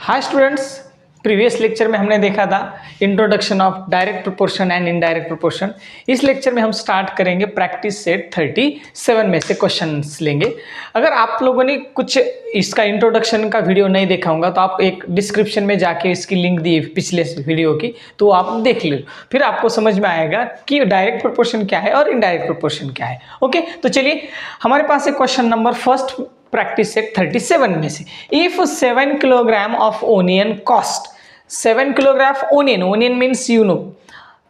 Hi students, previous lecture में हमने देखा था introduction of direct proportion and indirect proportion. इस लेक्चर में हम स्टार्ट करेंगे प्रैक्टिस सेट 37 में से क्वेश्चंस लेंगे। अगर आप लोगों ने कुछ इसका इंट्रोडक्शन का वीडियो नहीं देखा होगा तो आप एक डिस्क्रिप्शन में जाके इसकी लिंक दी पिछले वीडियो की, तो आप देख लो, फिर आपको समझ में आएगा कि डायरेक्ट प्रोपोर्शन क्या है और इनडायरेक्ट प्रोपोर्शन क्या है। ओके, तो चलिए हमारे पास एक question number first practice set 37 में से, if 7 kilogram of onion cost 7 kilogram onion means you know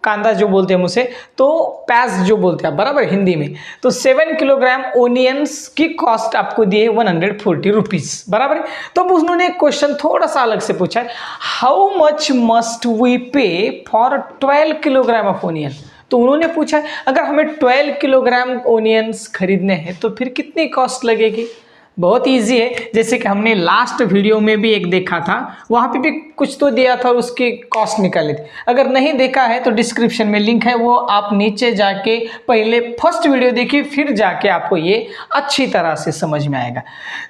कांदा जो बोलते हैं उसे, तो प्याज जो बोलते हैं बराबर हिंदी में, तो 7 किलोग्राम ओनियंस की कॉस्ट आपको दी है 140 रुपीज बराबर। तो उन्होंने एक क्वेश्चन थोड़ा सा अलग से पूछा है, हाउ मच मस्ट वी पे फॉर 12 किलोग्राम ऑफ ओनियन। तो उन्होंने पूछा अगर हमें 12 किलोग्राम ओनियंस खरीदने हैं तो फिर कितनी कॉस्ट लगेगी। बहुत इजी है, जैसे कि हमने लास्ट वीडियो में भी एक देखा था, वहाँ पे भी कुछ तो दिया था और उसकी कॉस्ट निकाली थी। अगर नहीं देखा है तो डिस्क्रिप्शन में लिंक है, वो आप नीचे जाके पहले फर्स्ट वीडियो देखिए, फिर जाके आपको ये अच्छी तरह से समझ में आएगा।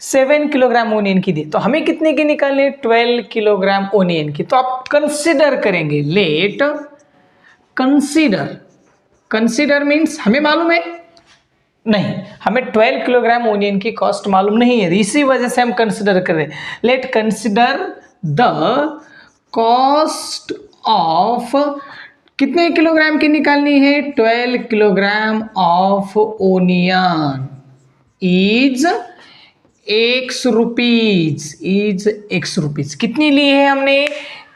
7 किलोग्राम ओनियन की दी, तो हमें कितने की निकालनी है 12 किलोग्राम ओनियन की। तो आप कंसिडर करेंगे, लेट कंसिडर मीन्स हमें मालूम है नहीं, हमें 12 किलोग्राम ओनियन की कॉस्ट मालूम नहीं है, इसी वजह से हम कंसिडर कर रहे हैं। Let consider the cost of कितने किलोग्राम की निकालनी है 12 kilogram of onion is X rupees. कितनी ली है हमने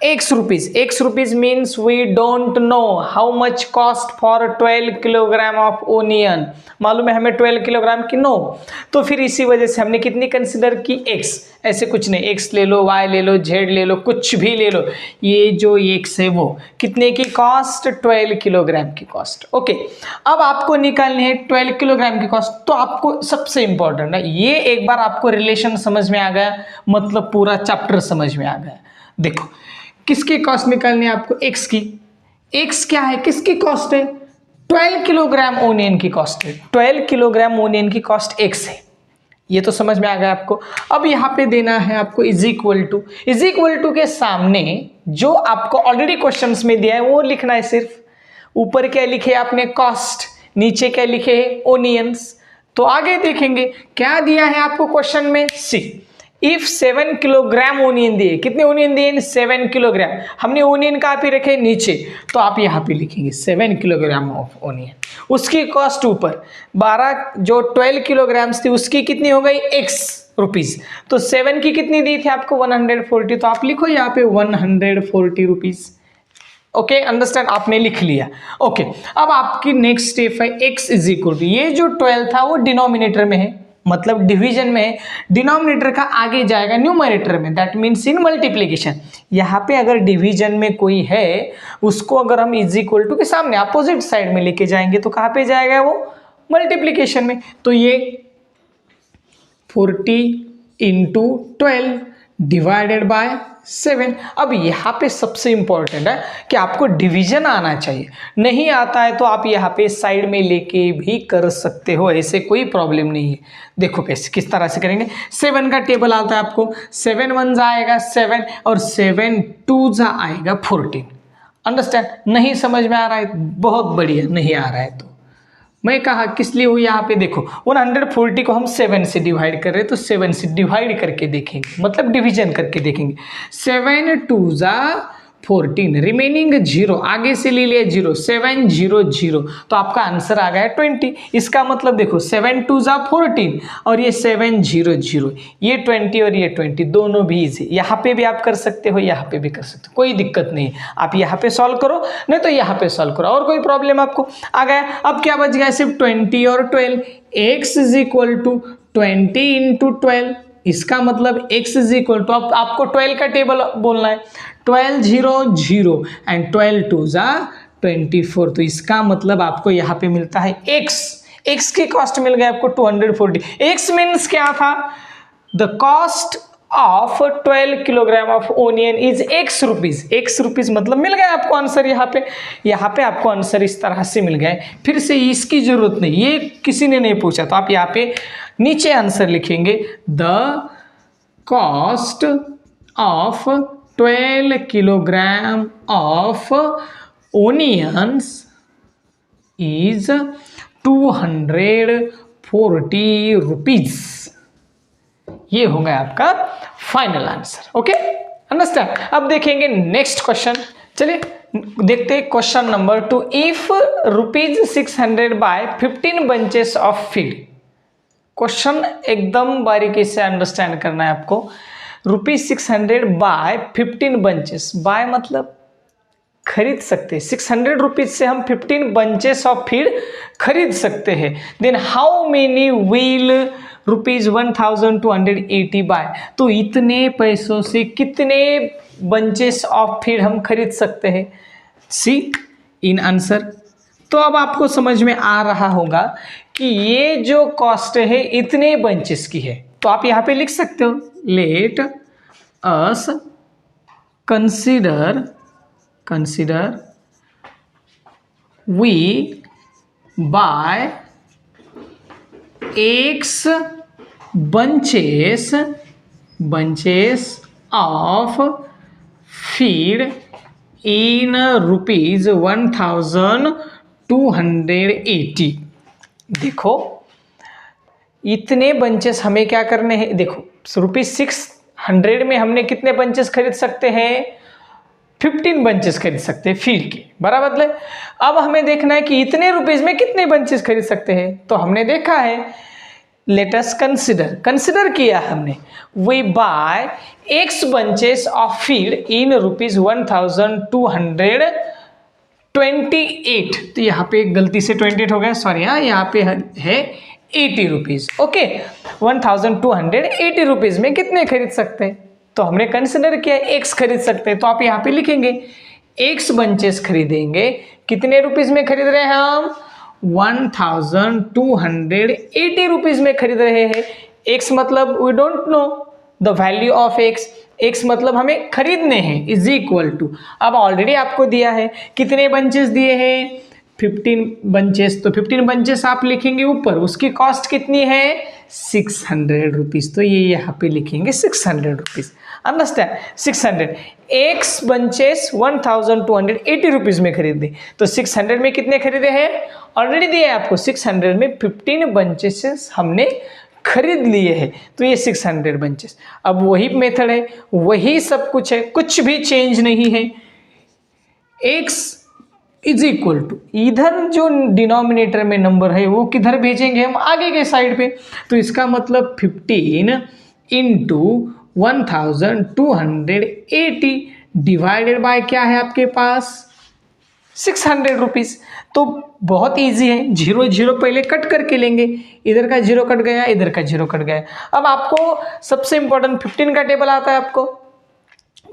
X rupees means we don't know how much cost for 12 kilogram of onion. मालूम है हमें 12 किलोग्राम की नो, तो फिर इसी वजह से हमने कितनी कंसिडर की X। ऐसे कुछ नहीं, X ले लो, Y ले लो, Z ले लो, कुछ भी ले लो, ये जो X है वो कितने की कॉस्ट 12 किलोग्राम की कॉस्ट। ओके, अब आपको निकालनी है 12 किलोग्राम की कॉस्ट। तो आपको सबसे इंपॉर्टेंट है ये, एक बार आपको रिलेशन समझ में आ गया मतलब पूरा चैप्टर समझ में आ गया। देखो किसकी कॉस्ट निकालनी है आपको, X की। X क्या है, किसकी कॉस्ट है 12 किलोग्राम ओनियन की कॉस्ट है, 12 किलोग्राम ओनियन की कॉस्ट X है। ये तो समझ में आ गया आपको। अब यहाँ पे देना है आपको इज इक्वल टू के सामने जो आपको ऑलरेडी क्वेश्चंस में दिया है वो लिखना है। सिर्फ ऊपर क्या लिखे आपने कॉस्ट, नीचे क्या लिखे है ओनियंस। तो आगे देखेंगे क्या दिया है आपको क्वेश्चन में, सी इफ 7 किलोग्राम ओनियन दिए, कितने ओनियन दिए 7 किलोग्राम। हमने ओनियन कहाँ पे रखे नीचे, तो आप यहाँ पे लिखेंगे 7 किलोग्राम ऑफ ओनियन, उसकी कॉस्ट ऊपर 12 जो 12 किलोग्राम थी उसकी कितनी हो गई X रुपीज। तो 7 की कितनी दी थी आपको 140, तो आप लिखो यहाँ पे 140 रुपीज। ओके अंडरस्टैंड, आपने लिख लिया। ओके, अब आपकी नेक्स्ट स्टेप है X इज इक्वल टू, ये जो 12 था वो डिनोमिनेटर में है, मतलब डिवीजन में है, डिनोमिनेटर का आगे जाएगा न्यूमरेटर में, दैट मीन्स इन मल्टीप्लिकेशन। यहाँ पे अगर डिवीजन में कोई है उसको अगर हम इज इक्वल टू के सामने अपोजिट साइड में लेके जाएंगे तो कहाँ पे जाएगा वो मल्टीप्लिकेशन में। तो ये 40 इंटू 12 डिवाइडेड बाय 7। अब यहाँ पे सबसे इंपॉर्टेंट है कि आपको डिवीजन आना चाहिए, नहीं आता है तो आप यहाँ पे साइड में लेके भी कर सकते हो, ऐसे कोई प्रॉब्लम नहीं है। देखो कैसे किस तरह से करेंगे, 7 का टेबल आता है आपको, 7 1 आएगा 7 और 7 2 आएगा 14। अंडरस्टैंड, नहीं समझ में आ रहा है, बहुत बढ़िया, नहीं आ रहा है तो मैं कहा किस लिए हुई, यहाँ पे देखो 140 को हम 7 से डिवाइड कर रहे हैं, तो 7 से डिवाइड करके देखेंगे, मतलब डिवीजन करके देखेंगे। 7 2 14, रिमेनिंग 0, आगे से ले लिया 0, 7 0 0, तो आपका आंसर आ गया 20। इसका मतलब देखो 7 2 14 और ये 7 0 0, ये 20 और ये 20 दोनों भी इजी। यहाँ पे भी आप कर सकते हो, यहाँ पे भी कर सकते हो, कोई दिक्कत नहीं है। आप यहाँ पे सॉल्व करो, नहीं तो यहाँ पे सॉल्व करो, और कोई प्रॉब्लम आपको आ गया। अब क्या बच गया, सिर्फ 20 और 12। X is equal to 20 into 12, इसका मतलब X इज इक्वल टू, अब आपको 12 का टेबल बोलना है, 12 0 0 एंड 12 2 24, तो इसका मतलब आपको यहाँ पे मिलता है X की कॉस्ट मिल गई आपको 240। X मीन्स क्या था, the cost of 12 kilogram of onion is X rupees मतलब मिल गया आपको आंसर। यहाँ पे आपको आंसर इस तरह से मिल गया। फिर से इसकी जरूरत नहीं, ये किसी ने नहीं पूछा, तो आप यहाँ पे नीचे आंसर लिखेंगे, the cost of 12 kilogram of onions is 240 rupees। ये होगा आपका फाइनल आंसर। Okay, understand. अब देखेंगे नेक्स्ट क्वेश्चन। चलिए देखते हैं question number 2। If ₹600 buy 15 bunches of feed. Question एकदम बारीकी से अंडरस्टैंड करना है आपको। ₹600 बाय 15 बंचेस, बाय मतलब खरीद सकते हैं। 600 रुपीज से हम 15 बंचेस ऑफ फीड खरीद सकते हैं। Then how many will ₹1280 buy. तो इतने पैसों से कितने बंचेस ऑफ फीड हम खरीद सकते हैं। सी इन आंसर। तो अब आपको समझ में आ रहा होगा कि ये जो कॉस्ट है इतने बंचेस की है। तो आप यहाँ पे लिख सकते हो, let us consider we buy X bunches of feed in ₹1280। देखो इतने बंचेस हमें क्या करने हैं। देखो ₹600 में हमने कितने बंचेस खरीद सकते हैं, 15 बंचेस खरीद सकते हैं फीड के, बराबर है। अब हमें देखना है कि इतने रुपीज में कितने बंचेस खरीद सकते हैं। तो हमने देखा है, लेट अस कंसिडर किया हमने, we buy X bunches of feed in ₹1228। तो यहाँ पे गलती से 28 हो गया, सॉरी। हाँ, यहाँ पे है 80 रुपीज। ओके, 1280 रुपीज में कितने खरीद सकते हैं। तो हमने कंसिडर किया X खरीद सकते हैं। तो आप यहाँ पे लिखेंगे X बंचेस खरीदेंगे, कितने रुपीज में खरीद रहे हैं हम, 1280 रुपीज में खरीद रहे हैं। X मतलब we don't know the value of X मतलब हमें खरीदने हैं, इज इक्वल टू, अब ऑलरेडी आपको दिया है कितने बंचेस दिए हैं, 15 बंचेस। तो 15 बंचेस आप लिखेंगे ऊपर, उसकी कॉस्ट कितनी है, 600 रुपीज। तो ये यहाँ पे लिखेंगे 600 rupees. Understand, 600 X bunches 1280 rupees में खरीदे। तो 600 में कितने खरीदे हैं, ऑलरेडी दिए हैं आपको, 600 में 15 बंचेस हमने खरीद लिए हैं। तो ये 600 बंचेस। अब वही मेथड है, वही सब कुछ है, कुछ भी चेंज नहीं है। X इज इक्वल टू, इधर जो डिनोमिनेटर में नंबर है वो किधर भेजेंगे हम, आगे के साइड पे। तो इसका मतलब 15 इंटू 1280 डिवाइडेड बाय क्या है आपके पास, 600 रुपीज। तो बहुत इजी है, 0 0 पहले कट करके लेंगे, इधर का 0 कट गया, इधर का 0 कट गया। अब आपको सबसे इंपॉर्टेंट 15 का टेबल आता है, आपको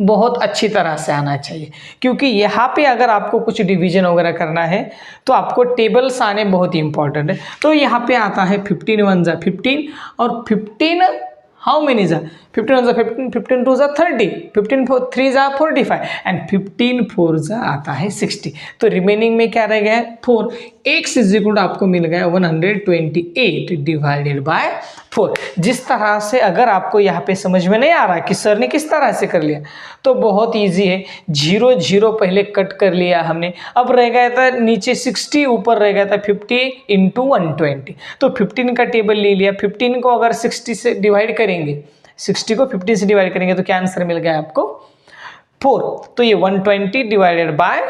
बहुत अच्छी तरह से आना चाहिए, क्योंकि यहाँ पे अगर आपको कुछ डिवीजन वगैरह करना है तो आपको टेबल्स आने बहुत ही इंपॉर्टेंट है। तो यहाँ पे आता है 15 1 जा 15 और 15 हाउ मेनी जा 15 1 जा 15, 15 2 जा 30, 15 3 जा 45 एंड 15 4 जा आता है 60। तो रिमेनिंग में क्या रह गया, 4। X इज इक्वल टू आपको मिल गया 128 डिवाइडेड बाय 4। जिस तरह से, अगर आपको यहाँ पे समझ में नहीं आ रहा कि सर ने किस तरह से कर लिया, तो बहुत इजी है। 0 0 पहले कट कर लिया हमने, अब रह गया था नीचे 60, ऊपर रह गया था 50 इंटू 120। तो 15 का टेबल ले लिया, 15 को अगर 60 से डिवाइड करेंगे, 60 को 50 से डिवाइड करेंगे तो क्या आंसर मिल गया आपको, 4। तो ये 120 डिवाइडेड बाय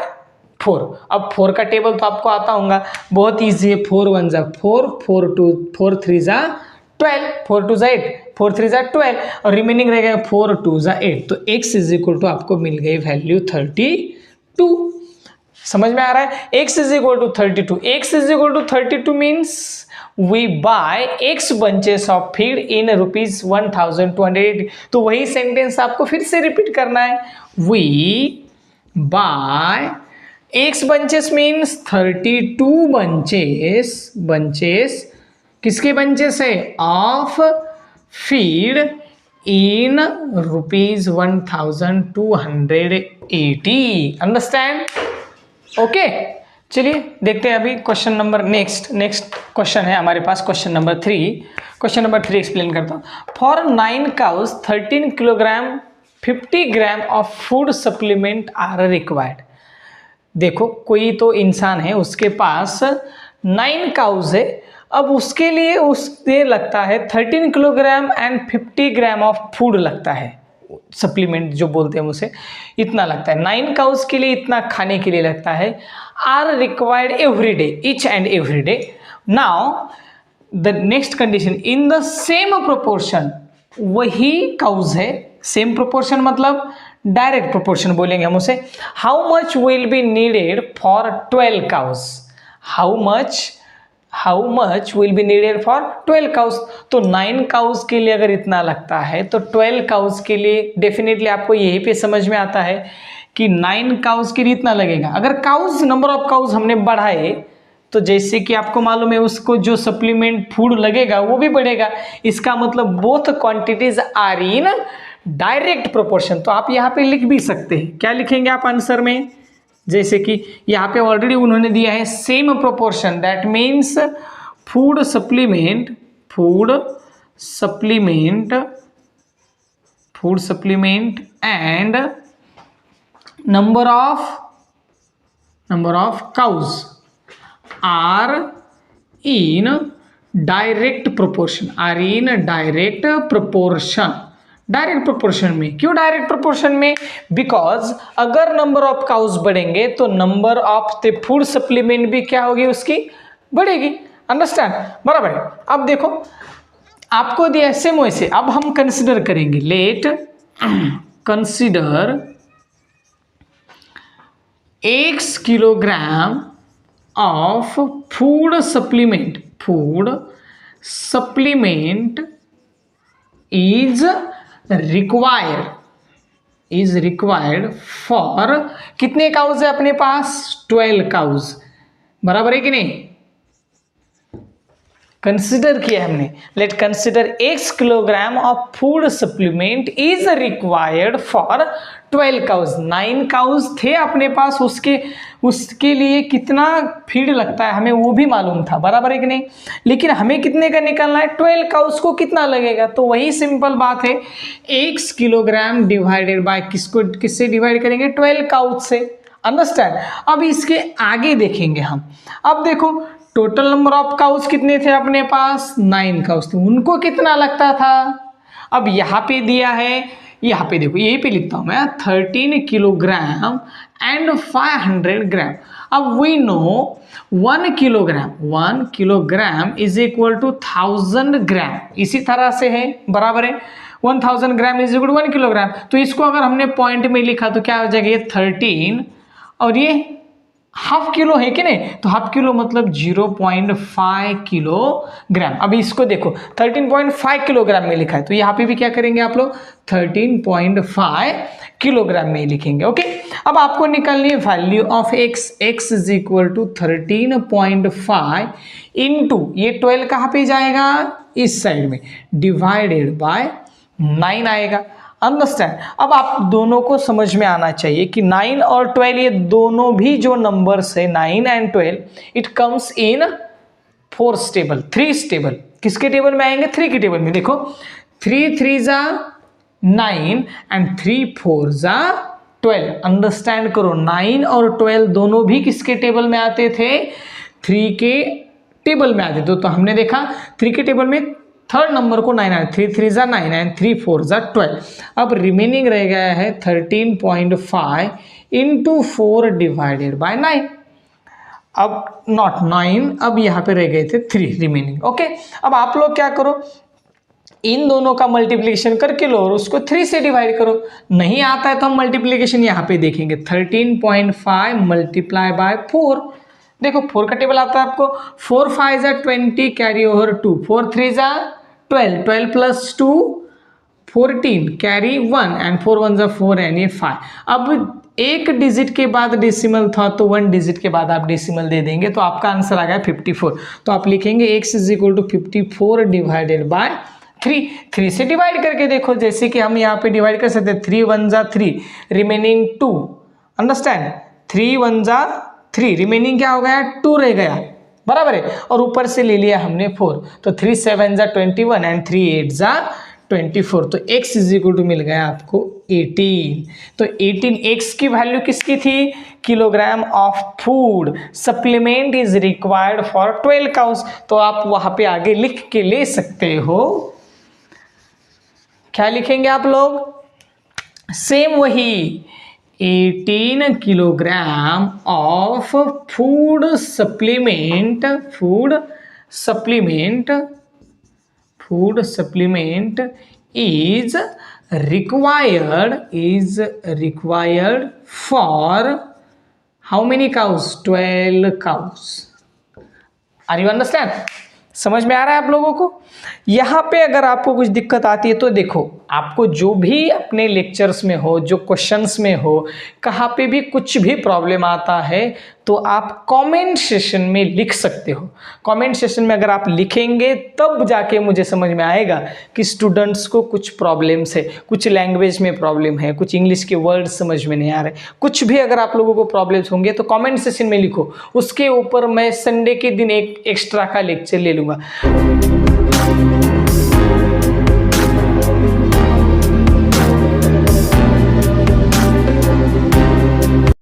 4। अब 4 का टेबल तो आपको आता होगा, बहुत इजी है। 4 1 जा 4, 4 3 जा 12, 4 2 जा 8, 4 3 जा 12 और रिमेनिंग रह गया 4 2 जा 8। तो X इज इक्वल टू आपको मिल गई वैल्यू 32। समझ में आ रहा है, X is equal to 32। X is equal to 32 means we buy X bunches of feed in ₹1280। तो वही सेंटेंस आपको फिर से रिपीट करना है, we buy X bunches means 32 bunches किसके बंचेस है, of feed in ₹1280। Understand, okay. चलिए देखते हैं अभी क्वेश्चन नंबर नेक्स्ट क्वेश्चन है हमारे पास, question number 3। Question number 3 explain करता हूँ। For 9 cows 13 kilogram 50 gram of food supplement are required. देखो कोई तो इंसान है, उसके पास 9 काउज है, अब उसके लिए उससे लगता है 13 kilogram and 50 gram of food लगता है, सप्लीमेंट जो बोलते हैं उसे, इतना लगता है। 9 काउज के लिए इतना खाने के लिए लगता है, are required every day, each and every day. Now the next condition, in the same proportion, वही काउज है, सेम प्रोपोर्शन मतलब डायरेक्ट प्रोपोर्शन बोलेंगे हम उसे। How much will be needed for 12 cows, how much will be needed for 12 cows. तो 9 cause के लिए अगर इतना लगता है तो 12 काउज के लिए डेफिनेटली आपको यहीं पे समझ में आता है कि 9 काउज के लिए इतना लगेगा। अगर काउज, नंबर ऑफ काउज हमने बढ़ाए तो जैसे कि आपको मालूम है उसको जो सप्लीमेंट फूड लगेगा वो भी बढ़ेगा, इसका मतलब both quantities are in direct proportion. तो आप यहाँ पे लिख भी सकते हैं, क्या लिखेंगे आप आंसर में, जैसे कि यहाँ पे ऑलरेडी उन्होंने दिया है same proportion, that means food supplement and number of cows are in direct proportion में। क्यों डायरेक्ट प्रोपोर्शन में? बिकॉज अगर नंबर ऑफ काउज बढ़ेंगे तो number of the food supplement भी क्या होगी, उसकी बढ़ेगी। अंडरस्टैंड, बराबर है। अब देखो आपको दिया सेम वैसे, अब हम कंसिडर करेंगे, late consider x kilogram of food supplement is required for कितने काउज है अपने पास, 12 काउज, बराबर है कि नहीं। कंसिडर किया हमने, let consider x kilogram of food supplement is required for 12 cows. 9 cows थे अपने पास, उसके लिए कितना फीड लगता है हमें वो भी मालूम था, बराबर है कि नहीं। लेकिन हमें कितने का निकालना है, 12 काउज को कितना लगेगा, तो वही सिंपल बात है, x किलोग्राम डिवाइडेड बाय किससे डिवाइड करेंगे, 12 काउज से। अंडरस्टैंड। अब इसके आगे देखेंगे हम, अब देखो टोटल नंबर ऑफ काउज कितने थे अपने पास, 9 काउज थे, उनको कितना लगता था। अब यहाँ पे दिया है, यहाँ पे देखो, यहीं पे लिखता हूँ मैं 13 किलोग्राम एंड 500 ग्राम। अब we know 1 kilogram is equal to 1000 gram, इसी तरह से है, बराबर है। 1000 gram is equal to 1 kilogram. तो इसको अगर हमने पॉइंट में लिखा तो क्या हो जाएगा, ये 13 और ये हाफ किलो है कि नहीं, तो हाफ किलो मतलब 0.5 किलोग्राम। अभी इसको देखो 13.5 किलोग्राम में लिखा है, तो यहाँ पे भी क्या करेंगे आप लोग, 13.5 किलोग्राम में लिखेंगे। ओके, अब आपको निकालनी है value of x is equal to 13.5 into ये 12 कहाँ पे जाएगा, इस साइड में, डिवाइडेड बाय 9 आएगा। अंडरस्टैंड। अब आप दोनों को समझ में आना चाहिए कि 9 और 12 ये दोनों भी जो नंबर्स है 9 and 12, it comes in 4 table, 3 table. किसके टेबल में आएंगे, 3 के टेबल में। देखो 3 3 9 एंड 3 4 12। अंडरस्टैंड करो, 9 और 12 दोनों भी किसके टेबल में आते थे, 3 के टेबल में आते थे। तो हमने देखा 3 के टेबल में थर्ड नंबर को 9 आए, 3 3 9 एंड 3 4 12। अब रिमेनिंग रह गया है 13.5 इंटू 4 डिवाइडेड बाय 9। अब नॉट 9, अब यहाँ पे रह गए थे 3 रिमेनिंग। ओके, अब आप लोग क्या करो, इन दोनों का मल्टीप्लिकेशन करके लो और उसको 3 से डिवाइड करो। नहीं आता है तो हम मल्टीप्लिकेशन यहाँ पे देखेंगे, 13.5 मल्टीप्लाई बाय 4। देखो 4 का टेबल आता है आपको, 4 5 20 carry over 2, 4 3 12, 12 plus 2 14 carry 1 and 4 1 4 and ये 5। अब एक डिजिट के बाद डेसिमल था तो 1 डिजिट के बाद आप डेसिमल दे देंगे, तो आपका आंसर आ गया 54। तो आप लिखेंगे x is equal to 54 divided by 3। 3 से डिवाइड करके देखो, जैसे कि हम यहाँ पे डिवाइड कर सकते हैं, 3 1 3 रिमेनिंग 2। अंडरस्टैंड, 3 1 3 रिमेनिंग क्या हो गया, 2 रह गया, बराबर है। और ऊपर से ले लिया हमने 4, तो 3 7 21 एंड 3 8 24। तो x इज इक्वल टू मिल गया आपको 18। तो 18x की वैल्यू किसकी थी? Kilogram of food supplement is required for 12 cows. तो आप वहां पे आगे लिख के ले सकते हो। क्या लिखेंगे आप लोग? सेम वही 18 kilogram of food supplement is required for how many cows? 12 cows. Are you understand? समझ में आ रहा है आप लोगों को? यहाँ पे अगर आपको कुछ दिक्कत आती है तो देखो, आपको जो भी अपने लेक्चर्स में हो, जो क्वेश्चंस में हो, कहाँ पे भी कुछ भी प्रॉब्लम आता है तो आप कमेंट सेशन में लिख सकते हो। कमेंट सेशन में अगर आप लिखेंगे तब जाके मुझे समझ में आएगा कि स्टूडेंट्स को कुछ प्रॉब्लम्स है, कुछ लैंग्वेज में प्रॉब्लम है, कुछ इंग्लिश के वर्ड समझ में नहीं आ रहे, कुछ भी अगर आप लोगों को प्रॉब्लम्स होंगे तो कमेंट सेशन में लिखो। उसके ऊपर मैं संडे के दिन एक एक्स्ट्रा का लेक्चर ले लूँगा।